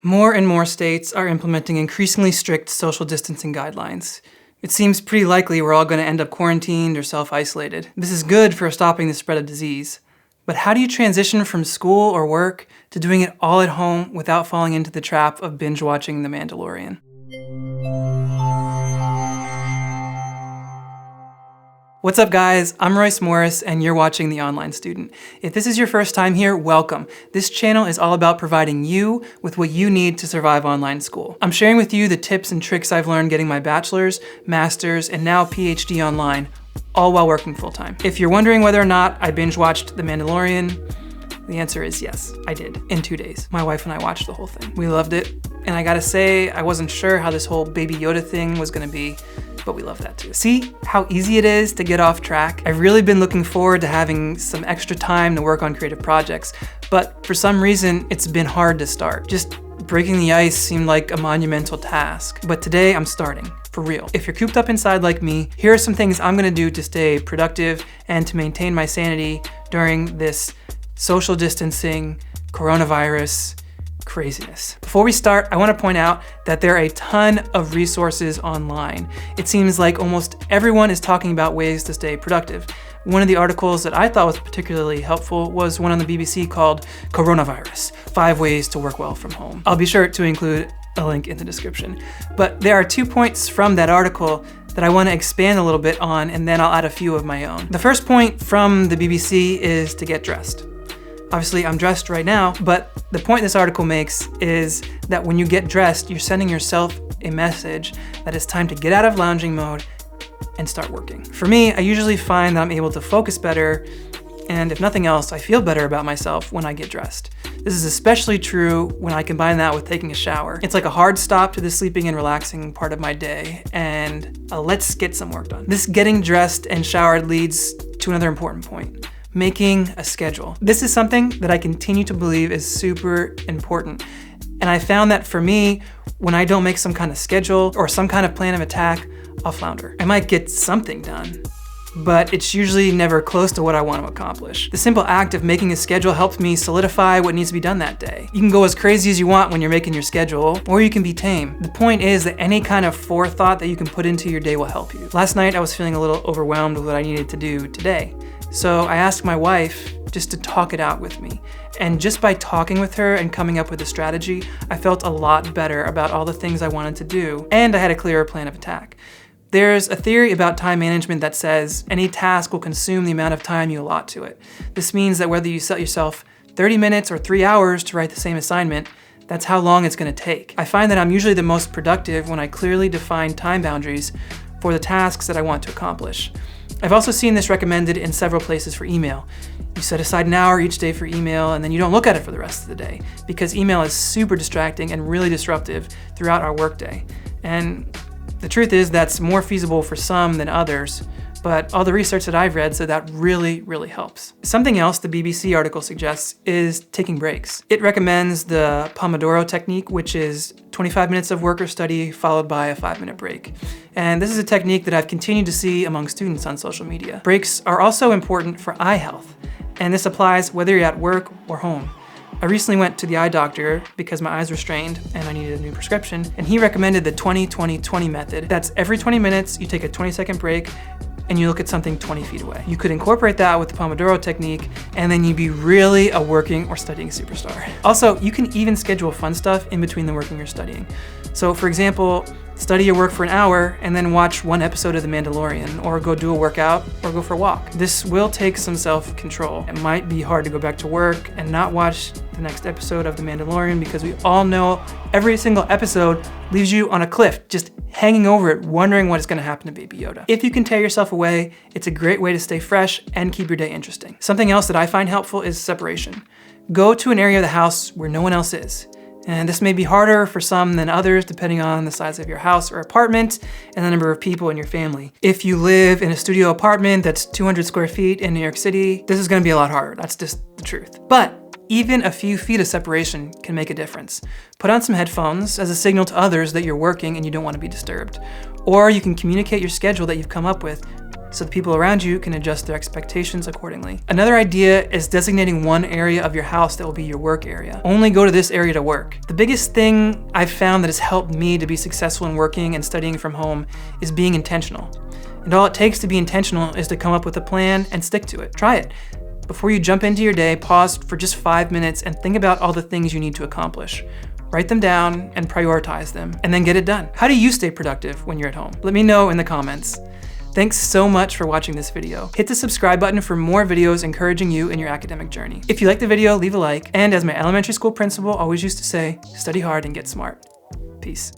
More and more states are implementing increasingly strict social distancing guidelines. It seems pretty likely we're all going to end up quarantined or self-isolated. This is good for stopping the spread of disease. But how do you transition from school or work to doing it all at home without falling into the trap of binge-watching The Mandalorian? What's up, guys? I'm Royce Morris, and you're watching The Online Student. If this is your first time here, welcome. This channel is all about providing you with what you need to survive online school. I'm sharing with you the tips and tricks I've learned getting my bachelor's, master's, and now PhD online, all while working full-time. If you're wondering whether or not I binge-watched The Mandalorian, the answer is yes, I did, in 2 days. My wife and I watched the whole thing. We loved it, and I gotta say, I wasn't sure how this whole Baby Yoda thing was gonna be, but we love that too. See how easy it is to get off track? I've really been looking forward to having some extra time to work on creative projects, but for some reason, it's been hard to start. Just breaking the ice seemed like a monumental task, but today I'm starting. For real. If you're cooped up inside like me, here are some things I'm gonna do to stay productive and to maintain my sanity during this social distancing, coronavirus craziness. Before we start, I want to point out that there are a ton of resources online. It seems like almost everyone is talking about ways to stay productive. One of the articles that I thought was particularly helpful was one on the BBC called Coronavirus: 5 Ways to Work Well from Home. I'll be sure to include a link in the description. But there are 2 points from that article that I want to expand a little bit on, and then I'll add a few of my own. The first point from the BBC is to get dressed. Obviously, I'm dressed right now, but the point this article makes is that when you get dressed, you're sending yourself a message that it's time to get out of lounging mode and start working. For me, I usually find that I'm able to focus better, and if nothing else, I feel better about myself when I get dressed. This is especially true when I combine that with taking a shower. It's like a hard stop to the sleeping and relaxing part of my day, and let's get some work done. This getting dressed and showered leads to another important point: making a schedule. This is something that I continue to believe is super important. And I found that for me, when I don't make some kind of schedule or some kind of plan of attack, I'll flounder. I might get something done, but it's usually never close to what I want to accomplish. The simple act of making a schedule helps me solidify what needs to be done that day. You can go as crazy as you want when you're making your schedule, or you can be tame. The point is that any kind of forethought that you can put into your day will help you. Last night, I was feeling a little overwhelmed with what I needed to do today. So I asked my wife just to talk it out with me. And just by talking with her and coming up with a strategy, I felt a lot better about all the things I wanted to do, and I had a clearer plan of attack. There's a theory about time management that says any task will consume the amount of time you allot to it. This means that whether you set yourself 30 minutes or 3 hours to write the same assignment, that's how long it's gonna take. I find that I'm usually the most productive when I clearly define time boundaries for the tasks that I want to accomplish. I've also seen this recommended in several places for email. You set aside an hour each day for email, and then you don't look at it for the rest of the day, because email is super distracting and really disruptive throughout our workday. And the truth is that's more feasible for some than others, but all the research that I've read said that really, really helps. Something else the BBC article suggests is taking breaks. It recommends the Pomodoro technique, which is 25 minutes of work or study followed by a 5-minute break. And this is a technique that I've continued to see among students on social media. Breaks are also important for eye health, and this applies whether you're at work or home. I recently went to the eye doctor because my eyes were strained and I needed a new prescription, and he recommended the 20-20-20 method. That's every 20 minutes, you take a 20-second break and you look at something 20 feet away. You could incorporate that with the Pomodoro technique, and then you'd be really a working or studying superstar. Also, you can even schedule fun stuff in between the working or studying. So for example, study your work for an hour and then watch 1 episode of The Mandalorian, or go do a workout or go for a walk. This will take some self-control. It might be hard to go back to work and not watch the next episode of The Mandalorian, because we all know every single episode leaves you on a cliff, just hanging over it, wondering what is gonna happen to Baby Yoda. If you can tear yourself away, it's a great way to stay fresh and keep your day interesting. Something else that I find helpful is separation. Go to an area of the house where no one else is. And this may be harder for some than others, depending on the size of your house or apartment and the number of people in your family. If you live in a studio apartment that's 200 square feet in New York City, this is gonna be a lot harder. That's just the truth. But even a few feet of separation can make a difference. Put on some headphones as a signal to others that you're working and you don't want to be disturbed. Or you can communicate your schedule that you've come up with so the people around you can adjust their expectations accordingly. Another idea is designating one area of your house that will be your work area. Only go to this area to work. The biggest thing I've found that has helped me to be successful in working and studying from home is being intentional. And all it takes to be intentional is to come up with a plan and stick to it. Try it. Before you jump into your day, pause for just 5 minutes and think about all the things you need to accomplish. Write them down and prioritize them, and then get it done. How do you stay productive when you're at home? Let me know in the comments. Thanks so much for watching this video. Hit the subscribe button for more videos encouraging you in your academic journey. If you like the video, leave a like, and as my elementary school principal always used to say, study hard and get smart. Peace.